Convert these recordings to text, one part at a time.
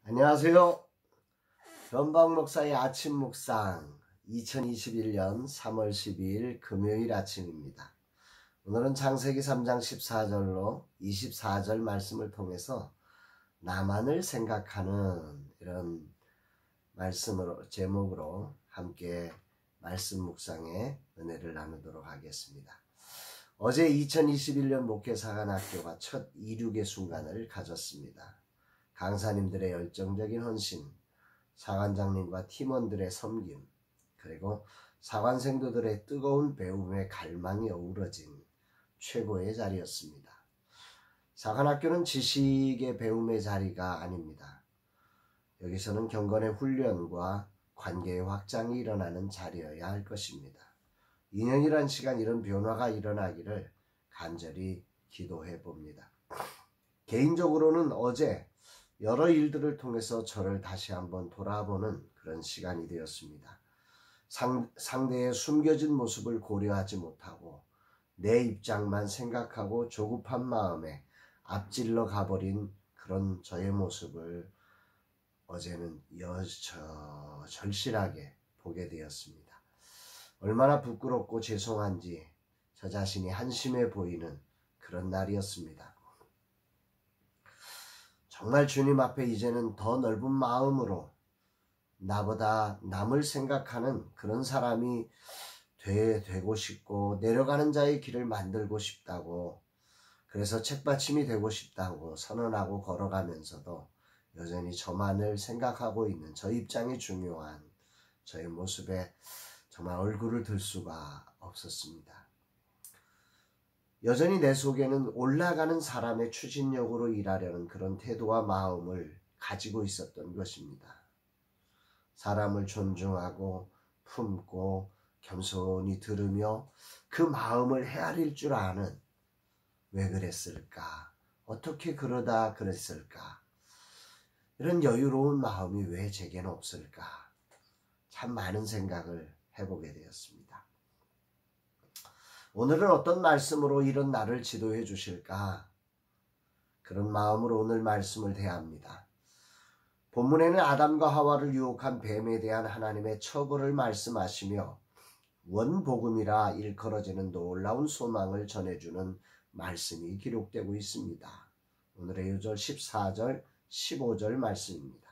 안녕하세요. 변방 목사의 아침 묵상 2021년 3월 12일 금요일 아침입니다. 오늘은 창세기 3장 14절로 24절 말씀을 통해서 나만을 생각하는 이런 말씀으로 제목으로 함께 말씀 묵상의 은혜를 나누도록 하겠습니다. 어제 2021년 목회사관학교가 첫 이륙의 순간을 가졌습니다. 강사님들의 열정적인 헌신, 사관장님과 팀원들의 섬김, 그리고 사관생도들의 뜨거운 배움의 갈망이 어우러진 최고의 자리였습니다. 사관학교는 지식의 배움의 자리가 아닙니다. 여기서는 경건의 훈련과 관계의 확장이 일어나는 자리여야 할 것입니다. 2년이란 시간 이런 변화가 일어나기를 간절히 기도해 봅니다. 개인적으로는 어제 여러 일들을 통해서 저를 다시 한번 돌아보는 그런 시간이 되었습니다. 상대의 숨겨진 모습을 고려하지 못하고 내 입장만 생각하고 조급한 마음에 앞질러 가버린 그런 저의 모습을 어제는 절실하게 보게 되었습니다. 얼마나 부끄럽고 죄송한지 저 자신이 한심해 보이는 그런 날이었습니다. 정말 주님 앞에 이제는 더 넓은 마음으로 나보다 남을 생각하는 그런 사람이 되고 싶고 내려가는 자의 길을 만들고 싶다고, 그래서 책받침이 되고 싶다고 선언하고 걸어가면서도 여전히 저만을 생각하고 있는 저 입장이 중요한 저의 모습에 정말 얼굴을 들 수가 없었습니다. 여전히 내 속에는 올라가는 사람의 추진력으로 일하려는 그런 태도와 마음을 가지고 있었던 것입니다. 사람을 존중하고 품고 겸손히 들으며 그 마음을 헤아릴 줄 아는, 왜 그랬을까? 어떻게 그러다 그랬을까? 이런 여유로운 마음이 왜 제게는 없을까? 참 많은 생각을 해보게 되었습니다. 오늘은 어떤 말씀으로 이런 나를 지도해 주실까? 그런 마음으로 오늘 말씀을 대합니다. 본문에는 아담과 하와를 유혹한 뱀에 대한 하나님의 처벌을 말씀하시며 원복음이라 일컬어지는 놀라운 소망을 전해주는 말씀이 기록되고 있습니다. 오늘의 요절 14절, 15절 말씀입니다.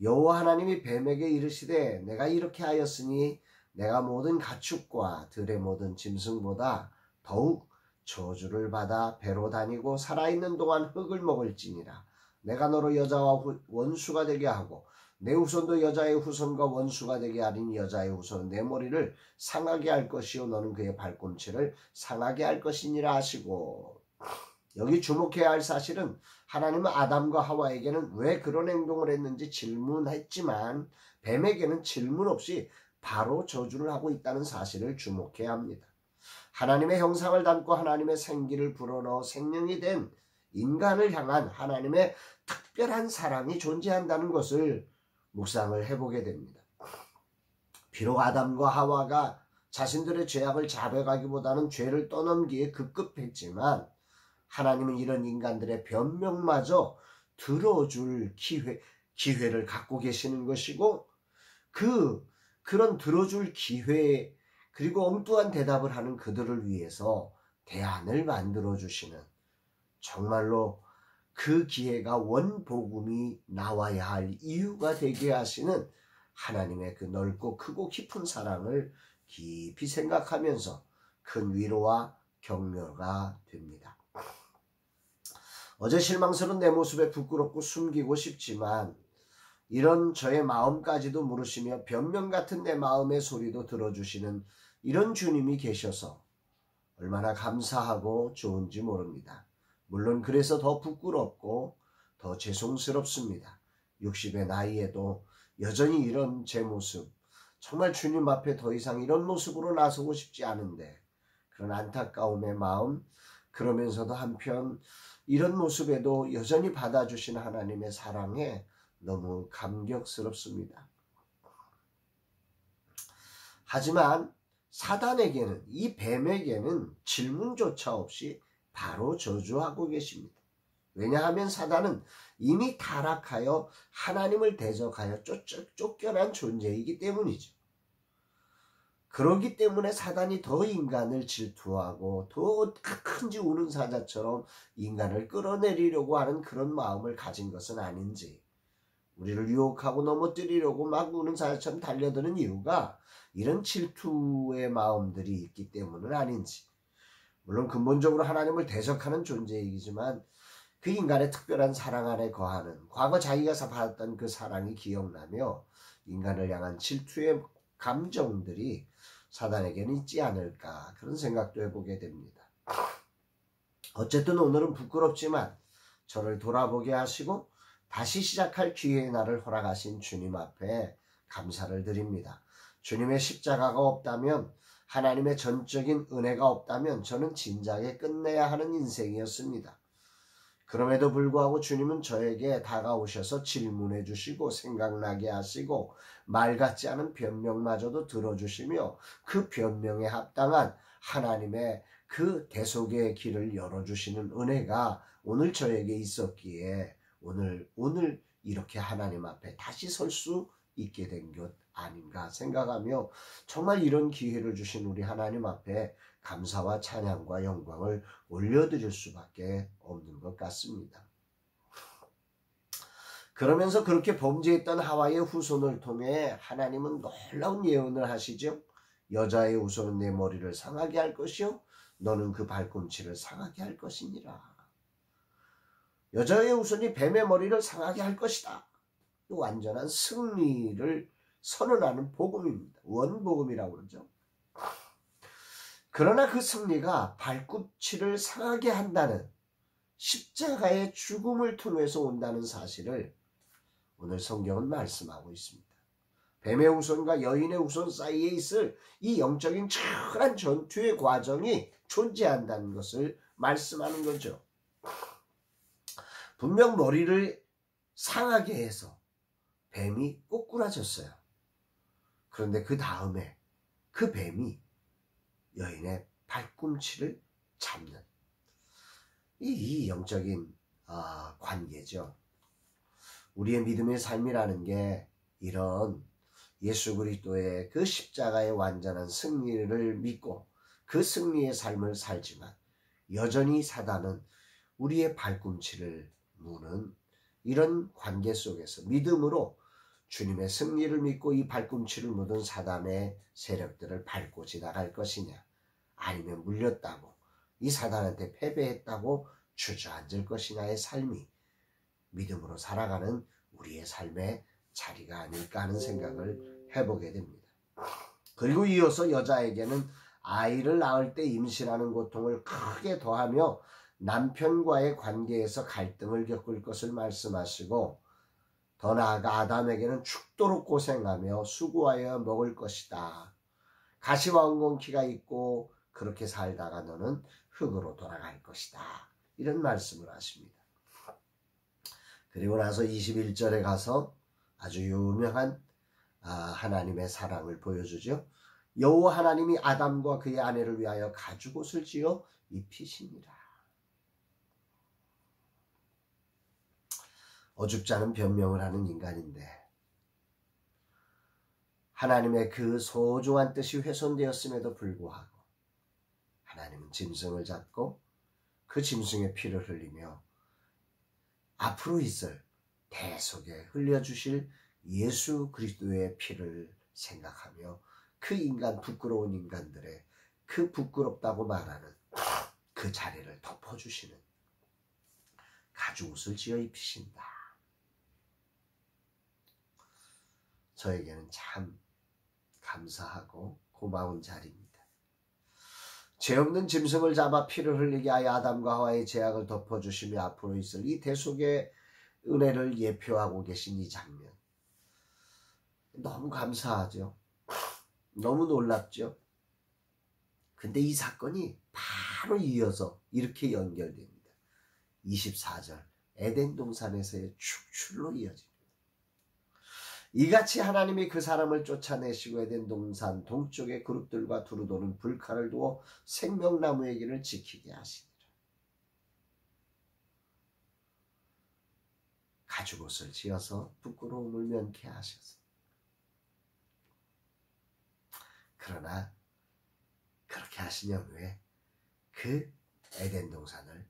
여호와 하나님이 뱀에게 이르시되 내가 이렇게 하였으니 내가 모든 가축과 들의 모든 짐승보다 더욱 저주를 받아 배로 다니고 살아있는 동안 흙을 먹을지니라. 내가 너로 여자와 원수가 되게 하고 내 후손도 여자의 후손과 원수가 되게 하린 여자의 후손은 내 머리를 상하게 할 것이요 너는 그의 발꿈치를 상하게 할 것이니라 하시고, 여기 주목해야 할 사실은 하나님은 아담과 하와에게는 왜 그런 행동을 했는지 질문했지만 뱀에게는 질문 없이 바로 저주를 하고 있다는 사실을 주목해야 합니다. 하나님의 형상을 담고 하나님의 생기를 불어넣어 생명이 된 인간을 향한 하나님의 특별한 사랑이 존재한다는 것을 묵상을 해보게 됩니다. 비록 아담과 하와가 자신들의 죄악을 자백하기보다는 죄를 떠넘기에 급급했지만 하나님은 이런 인간들의 변명마저 들어줄 기회를 갖고 계시는 것이고, 그런 들어줄 기회 그리고 엉뚱한 대답을 하는 그들을 위해서 대안을 만들어주시는, 정말로 그 기회가 원복음이 나와야 할 이유가 되게 하시는 하나님의 그 넓고 크고 깊은 사랑을 깊이 생각하면서 큰 위로와 격려가 됩니다. 어제 실망스러운 내 모습에 부끄럽고 숨기고 싶지만 이런 저의 마음까지도 물으시며 변명 같은 내 마음의 소리도 들어주시는 이런 주님이 계셔서 얼마나 감사하고 좋은지 모릅니다. 물론 그래서 더 부끄럽고 더 죄송스럽습니다. 60의 나이에도 여전히 이런 제 모습, 정말 주님 앞에 더 이상 이런 모습으로 나서고 싶지 않은데 그런 안타까움의 마음, 그러면서도 한편 이런 모습에도 여전히 받아주신 하나님의 사랑에 너무 감격스럽습니다. 하지만 사단에게는, 이 뱀에게는 질문조차 없이 바로 저주하고 계십니다. 왜냐하면 사단은 이미 타락하여 하나님을 대적하여 쫓겨난 존재이기 때문이죠. 그렇기 때문에 사단이 더 인간을 질투하고 더 큰지 우는 사자처럼 인간을 끌어내리려고 하는 그런 마음을 가진 것은 아닌지, 우리를 유혹하고 넘어뜨리려고 막 우는 사자처럼 달려드는 이유가 이런 질투의 마음들이 있기 때문은 아닌지, 물론 근본적으로 하나님을 대적하는 존재이지만 그 인간의 특별한 사랑 안에 거하는, 과거 자기가 받았던 그 사랑이 기억나며 인간을 향한 질투의 감정들이 사단에게는 있지 않을까, 그런 생각도 해보게 됩니다. 어쨌든 오늘은 부끄럽지만 저를 돌아보게 하시고 다시 시작할 기회의 날을 허락하신 주님 앞에 감사를 드립니다. 주님의 십자가가 없다면, 하나님의 전적인 은혜가 없다면 저는 진작에 끝내야 하는 인생이었습니다. 그럼에도 불구하고 주님은 저에게 다가오셔서 질문해 주시고 생각나게 하시고 말 같지 않은 변명마저도 들어주시며 그 변명에 합당한 하나님의 그 대속의 길을 열어주시는 은혜가 오늘 저에게 있었기에 오늘 이렇게 하나님 앞에 다시 설 수 있게 된 것 아닌가 생각하며, 정말 이런 기회를 주신 우리 하나님 앞에 감사와 찬양과 영광을 올려드릴 수밖에 없는 것 같습니다. 그러면서 그렇게 범죄했던 하와의 후손을 통해 하나님은 놀라운 예언을 하시죠. 여자의 후손은 내 머리를 상하게 할 것이요 너는 그 발꿈치를 상하게 할 것이니라. 여자의 후손이 뱀의 머리를 상하게 할 것이다. 완전한 승리를 선언하는 복음입니다. 원복음이라고 그러죠. 그러나 그 승리가 발꿈치를 상하게 한다는 십자가의 죽음을 통해서 온다는 사실을 오늘 성경은 말씀하고 있습니다. 뱀의 후손과 여인의 후손 사이에 있을 이 영적인 치열한 전투의 과정이 존재한다는 것을 말씀하는 거죠. 분명 머리를 상하게 해서 뱀이 꼬꾸라졌어요. 그런데 그 다음에 그 뱀이 여인의 발꿈치를 잡는 이 영적인 관계죠. 우리의 믿음의 삶이라는 게 이런 예수 그리스도의 그 십자가의 완전한 승리를 믿고 그 승리의 삶을 살지만 여전히 사단은 우리의 발꿈치를 무는 이런 관계 속에서 믿음으로 주님의 승리를 믿고 이 발꿈치를 묻은 사단의 세력들을 밟고 지나갈 것이냐, 아니면 물렸다고 이 사단한테 패배했다고 주저앉을 것이냐의 삶이 믿음으로 살아가는 우리의 삶의 자리가 아닐까 하는 생각을 해보게 됩니다. 그리고 이어서 여자에게는 아이를 낳을 때 임신하는 고통을 크게 더하며 남편과의 관계에서 갈등을 겪을 것을 말씀하시고, 더 나아가 아담에게는 죽도록 고생하며 수고하여 먹을 것이다. 가시와 엉겅퀴가 있고 그렇게 살다가 너는 흙으로 돌아갈 것이다. 이런 말씀을 하십니다. 그리고 나서 21절에 가서 아주 유명한 하나님의 사랑을 보여주죠. 여호와 하나님이 아담과 그의 아내를 위하여 가죽옷을 지어 입히시니라. 어줍지 않은 변명을 하는 인간인데 하나님의 그 소중한 뜻이 훼손되었음에도 불구하고 하나님은 짐승을 잡고 그 짐승의 피를 흘리며 앞으로 있을 대속에 흘려주실 예수 그리스도의 피를 생각하며 그 인간, 부끄러운 인간들의 그 부끄럽다고 말하는 그 자리를 덮어주시는 가죽옷을 지어 입히신다. 저에게는 참 감사하고 고마운 자리입니다. 죄 없는 짐승을 잡아 피를 흘리게 하여 아담과 하와의 죄악을 덮어주시며 앞으로 있을 이 대속의 은혜를 예표하고 계신 이 장면, 너무 감사하죠. 너무 놀랍죠. 근데 이 사건이 바로 이어서 이렇게 연결됩니다. 24절 에덴 동산에서의 축출로 이어집니다. 이같이 하나님이 그 사람을 쫓아내시고 에덴 동산 동쪽의 그룹들과 두루 도는 불칼을 두어 생명나무의 길을 지키게 하시니라. 가죽옷을 지어서 부끄러움을 면케하셔서, 그러나 그렇게 하신 연후에 그 에덴 동산을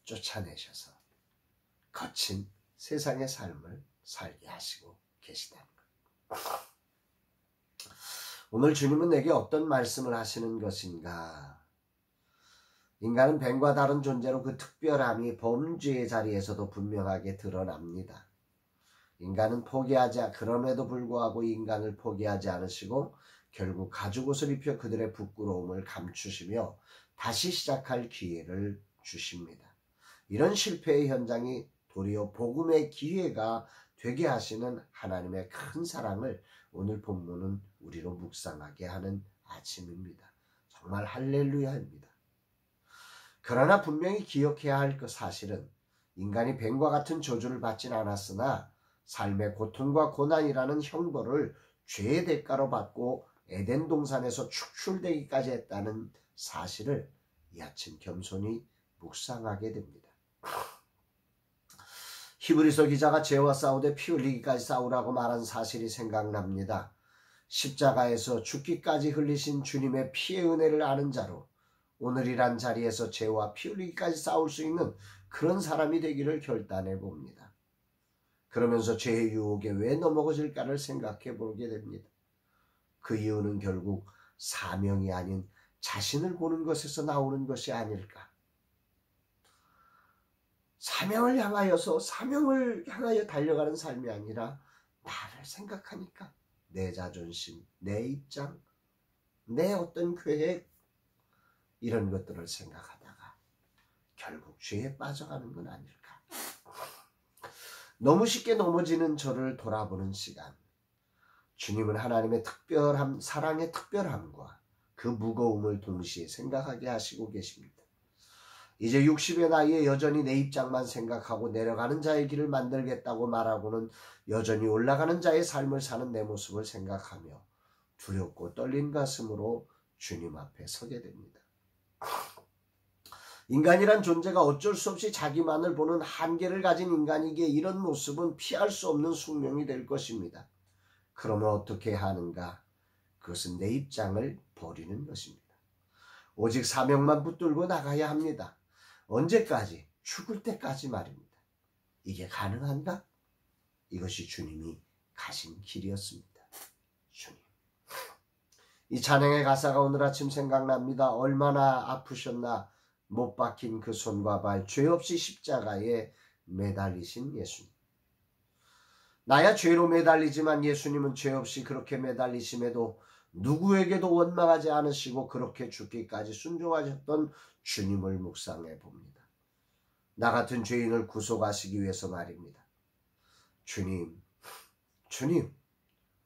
쫓아내셔서 거친 세상의 삶을 살게 하시고 계시다는 것. 오늘 주님은 내게 어떤 말씀을 하시는 것인가? 인간은 뱀과 다른 존재로 그 특별함이 범죄의 자리에서도 분명하게 드러납니다. 인간은 그럼에도 불구하고 인간을 포기하지 않으시고 결국 가죽옷을 입혀 그들의 부끄러움을 감추시며 다시 시작할 기회를 주십니다. 이런 실패의 현장이 도리어 복음의 기회가 되게 하시는 하나님의 큰 사랑을 오늘 본문은 우리로 묵상하게 하는 아침입니다. 정말 할렐루야입니다. 그러나 분명히 기억해야 할 그 사실은 인간이 뱀과 같은 저주를 받진 않았으나 삶의 고통과 고난이라는 형벌을 죄의 대가로 받고 에덴 동산에서 축출되기까지 했다는 사실을 이 아침 겸손히 묵상하게 됩니다. 히브리서 기자가 죄와 싸우되 피 흘리기까지 싸우라고 말한 사실이 생각납니다. 십자가에서 죽기까지 흘리신 주님의 피의 은혜를 아는 자로 오늘이란 자리에서 죄와 피 흘리기까지 싸울 수 있는 그런 사람이 되기를 결단해 봅니다. 그러면서 죄의 유혹에 왜 넘어질까를 생각해 보게 됩니다. 그 이유는 결국 사명이 아닌 자신을 보는 것에서 나오는 것이 아닐까. 사명을 향하여 달려가는 삶이 아니라 나를 생각하니까 내 자존심, 내 입장, 내 어떤 계획 이런 것들을 생각하다가 결국 죄에 빠져가는 건 아닐까. 너무 쉽게 넘어지는 저를 돌아보는 시간. 주님은 하나님의 특별함, 사랑의 특별함과 그 무거움을 동시에 생각하게 하시고 계십니다. 이제 60의 나이에 여전히 내 입장만 생각하고 내려가는 자의 길을 만들겠다고 말하고는 여전히 올라가는 자의 삶을 사는 내 모습을 생각하며 두렵고 떨린 가슴으로 주님 앞에 서게 됩니다. 인간이란 존재가 어쩔 수 없이 자기만을 보는 한계를 가진 인간이기에 이런 모습은 피할 수 없는 숙명이 될 것입니다. 그러면 어떻게 하는가? 그것은 내 입장을 버리는 것입니다. 오직 사명만 붙들고 나가야 합니다. 언제까지? 죽을 때까지 말입니다. 이게 가능한가? 이것이 주님이 가신 길이었습니다. 주님. 이 찬양의 가사가 오늘 아침 생각납니다. 얼마나 아프셨나 못 박힌 그 손과 발, 죄 없이 십자가에 매달리신 예수님. 나야 죄로 매달리지만 예수님은 죄 없이 그렇게 매달리심에도 누구에게도 원망하지 않으시고 그렇게 죽기까지 순종하셨던 주님을 묵상해 봅니다. 나 같은 죄인을 구속하시기 위해서 말입니다. 주님,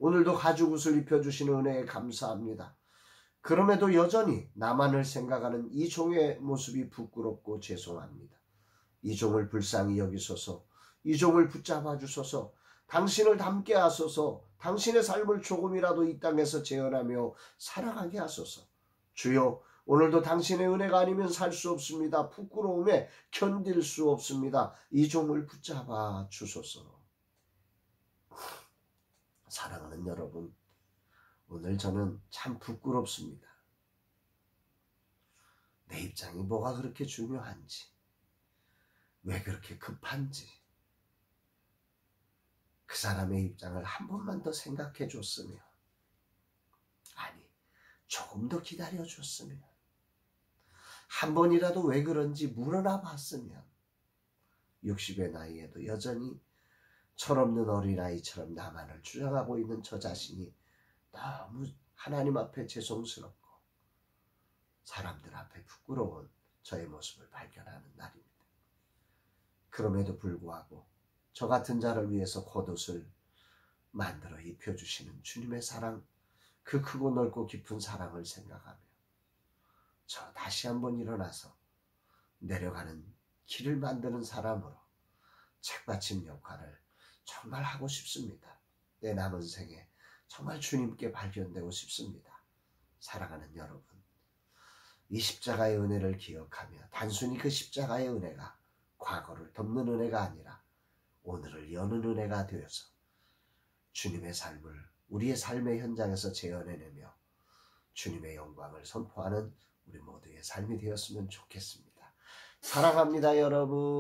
오늘도 가죽옷을 입혀주시는 은혜에 감사합니다. 그럼에도 여전히 나만을 생각하는 이 종의 모습이 부끄럽고 죄송합니다. 이 종을 불쌍히 여기소서, 이 종을 붙잡아 주소서, 당신을 닮게 하소서, 당신의 삶을 조금이라도 이 땅에서 재현하며 살아가게 하소서. 주여, 오늘도 당신의 은혜가 아니면 살 수 없습니다. 부끄러움에 견딜 수 없습니다. 이 종을 붙잡아 주소서. 사랑하는 여러분, 오늘 저는 참 부끄럽습니다. 내 입장이 뭐가 그렇게 중요한지, 왜 그렇게 급한지, 그 사람의 입장을 한 번만 더 생각해 줬으면, 아니 조금 더 기다려 줬으면, 한 번이라도 왜 그런지 물어나 봤으면 60의 나이에도 여전히 철없는 어린아이처럼 나만을 주장하고 있는 저 자신이 너무 하나님 앞에 죄송스럽고 사람들 앞에 부끄러운 저의 모습을 발견하는 날입니다. 그럼에도 불구하고 저 같은 자를 위해서 겉옷을 만들어 입혀주시는 주님의 사랑, 그 크고 넓고 깊은 사랑을 생각하며 저 다시 한번 일어나서 내려가는 길을 만드는 사람으로 책받침 역할을 정말 하고 싶습니다. 내 남은 생에 정말 주님께 발견되고 싶습니다. 사랑하는 여러분, 이 십자가의 은혜를 기억하며 단순히 그 십자가의 은혜가 과거를 덮는 은혜가 아니라 오늘을 여는 은혜가 되어서 주님의 삶을 우리의 삶의 현장에서 재현해내며 주님의 영광을 선포하는 우리 모두의 삶이 되었으면 좋겠습니다. 사랑합니다, 여러분.